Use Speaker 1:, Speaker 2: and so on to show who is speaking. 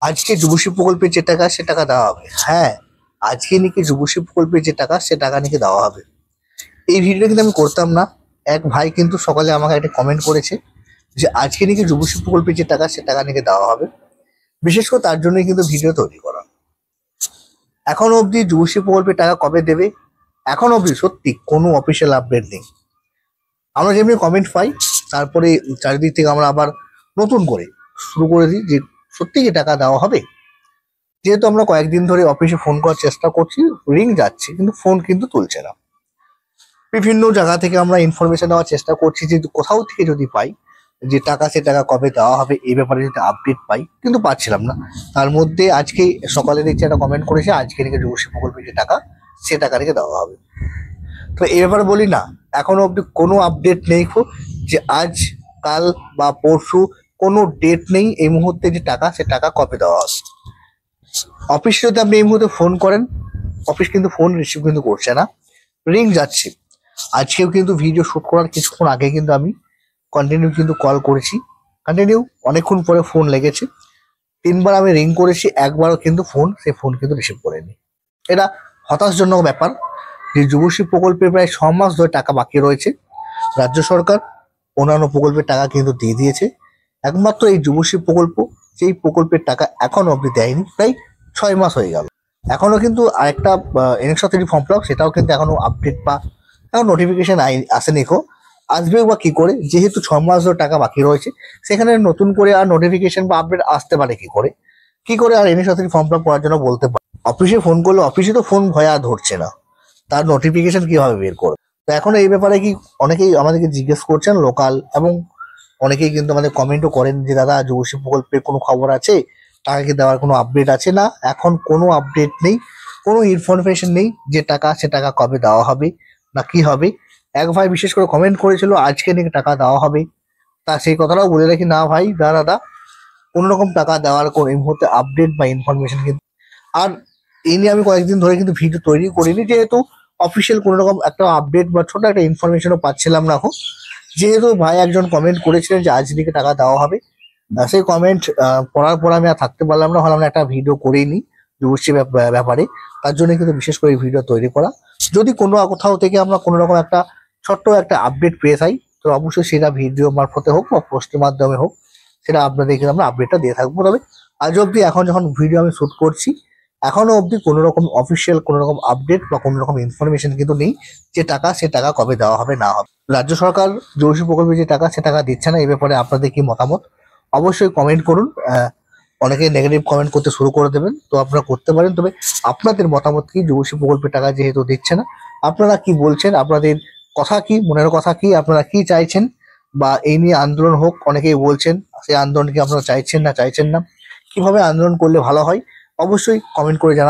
Speaker 1: আজকে যুবশ্রী প্রকল্পের যে টাকা সে টাকা দেওয়া হবে। হ্যাঁ, আজকে নাকি যুবশ্রী প্রকল্পের যে টাকা সে টাকা নাকি দেওয়া হবে। এই ভিডিওটা কিন্তু আমি করতাম না। এক ভাই কিন্তু সকালে আমাকে একটা কমেন্ট করেছে যে আজকে নাকি যুবশ্রী প্রকল্পের যে টাকা সে টাকা নাকি দেওয়া হবে। বিশেষ করে তার জন্যই কিন্তু ভিডিও তৈরি করা। এখনো অবধি যুবশ্রী প্রকল্পের টাকা কবে দেবে, এখনো অবধি সত্যি কোনো অফিসিয়াল আপডেট নেই। আমরা যেমনি কমেন্ট পাই, তারপরে চারিদিক থেকে আমরা আবার নতুন করে শুরু করে দিই যে সত্যি কি টাকা দেওয়া হবে। যেহেতু আমরা কয়েকদিন ধরে অফিসে ফোন করার চেষ্টা করছি, রিং যাচ্ছে কিন্তু ফোন কিন্তু তুলছে না। বিভিন্ন জায়গা থেকে আমরা ইনফরমেশন নেওয়ার চেষ্টা করছি যে কোথাও থেকে যদি পাই যে টাকা সে টাকা কবে দেওয়া হবে এই ব্যাপারে যদি আপডেট পাই, কিন্তু পাচ্ছিলাম না। তার মধ্যে আজকে সকালে দেখছি একটা কমেন্ট করেছে আজকে নাকি যুবশ্রী প্রকল্পের যে টাকা সে টাকা নাকি দেওয়া হবে। তো এই ব্যাপারে বলি না, এখনো অব্দি কোনো আপডেট নেই খুব, যে আজ কাল বা পরশু কোনো ডেট নেই এই মুহূর্তে যে টাকা সে টাকা কবে দেওয়া হবে। অফিসে যদি আপনি এই মুহূর্তে ফোন করেন, অফিস কিন্তু ফোন রিসিভ কিন্তু করছে না, রিং যাচ্ছে। আজকেও কিন্তু ভিডিও শুট করার কিছুক্ষণ আগে কিন্তু আমি কন্টিনিউ কিন্তু কল করেছি, কন্টিনিউ অনেকক্ষণ পরে ফোন লেগেছে। 3বার আমি রিং করেছি, একবারও কিন্তু ফোন কিন্তু রিসিভ করেনি। এটা হতাশজনক ব্যাপার যে যুবশ্রী প্রকল্পে প্রায় 6 মাস ধরে টাকা বাকি রয়েছে। রাজ্য সরকার অন্যান্য প্রকল্পের টাকা কিন্তু দিয়ে দিয়েছে, একমাত্র এই যুবশ্রী প্রকল্প সেই প্রকল্পের টাকা এখনো অবধি দেয়নি, প্রায় 6 মাস হয়ে গেল। এখনো কিন্তু আরেকটা NSS ফর্ম ফিল আপ, সেটাও কিন্তু এখনো আপডেট বা এখন নোটিফিকেশন আসেনি। আসবে বা কি করে, যেহেতু 6 মাস ধরে টাকা বাকি রয়েছে, সেখানে নতুন করে আর নোটিফিকেশন বা আপডেট আসতে পারে কি করে আর NSS ফর্ম ফিল আপ করার জন্য বলতে পারে। অফিসে ফোন করলে অফিসে তো ফোন ভয়া ধরছে না, তার নোটিফিকেশন কিভাবে বের করবে। তো এখন এই ব্যাপারে কি অনেকেই আমাদেরকে জিজ্ঞেস করছেন লোকাল, এবং অনেকেই কিন্তু আমাদের কমেন্টও করেন যে দাদা যুবশ্রী প্রকল্পের কোনো খবর আছে, টাকা কি দেওয়ার কোনো আপডেট আছে? না, এখন কোনো আপডেট নেই, কোনো ইনফরমেশন নেই যে টাকা সে টাকা কবে দেওয়া হবে না কি হবে। এক ভাই বিশেষ করে কমেন্ট করেছিল আজকে নাকি টাকা দেওয়া হবে। তা সেই কথাটাও বলে রাখি, না ভাই দাদা, কোনো রকম টাকা দেওয়ার কোনো এই মুহূর্তে আপডেট বা ইনফরমেশন কিন্তু। আর এই নিয়ে আমি কয়েকদিন ধরে কিন্তু ভিডিও তৈরি করিনি, যেহেতু অফিসিয়াল কোনো রকম একটা আপডেট বা ছোট একটা ইনফরমেশনও পাচ্ছিলাম না এখন। যেহেতু ভাই একজন কমেন্ট করেছিলেন যে আজ নাকি টাকা দেওয়া হবে, সেই কমেন্ট পড়ার পর আমি আর থাকতে পারলাম না, হলাম একটা ভিডিও করেই নি যুবশ্রী ব্যাপারে। তার জন্য কিন্তু বিশেষ করে ভিডিও তৈরি করা। যদি কোনো কোথাও থেকে আমরা কোনো রকম একটা ছোট্ট একটা আপডেট পেয়ে যাই, তো অবশ্যই সেটা ভিডিও মারফতে হোক বা পোস্টের মাধ্যমে হোক, সেটা আপনাদেরকে আমরা আপডেটটা দিয়ে থাকবো। তবে আজ অব্দি এখন যখন ভিডিও আমি শুট করছি, এখনো অবধি কোনো রকম অফিসিয়াল কোনো রকম আপডেট বা কোনো রকম ইনফরমেশন কিন্তু নেই যে টাকা সে টাকা কবে দেওয়া হবে না হবে। রাজ্য সরকার যুবশ্রী প্রকল্পে যে টাকা সে টাকা দিচ্ছে না, এই ব্যাপারে আপনাদের কি মতামত অবশ্যই কমেন্ট করুন। অনেকে নেগেটিভ কমেন্ট করতে শুরু করে দেবেন, তো আপনারা করতে পারেন। তবে আপনাদের মতামত কি, যুবশ্রী প্রকল্পের টাকা যেহেতু দিচ্ছে না, আপনারা কি বলছেন, আপনাদের কথা কি, মনের কথা কি, আপনারা কি চাইছেন, বা এই নিয়ে আন্দোলন হোক অনেকেই বলছেন, সেই আন্দোলন কি আপনারা চাইছেন না, কিভাবে আন্দোলন করলে ভালো হয় অবশ্যই কমেন্ট করে জানাবেন।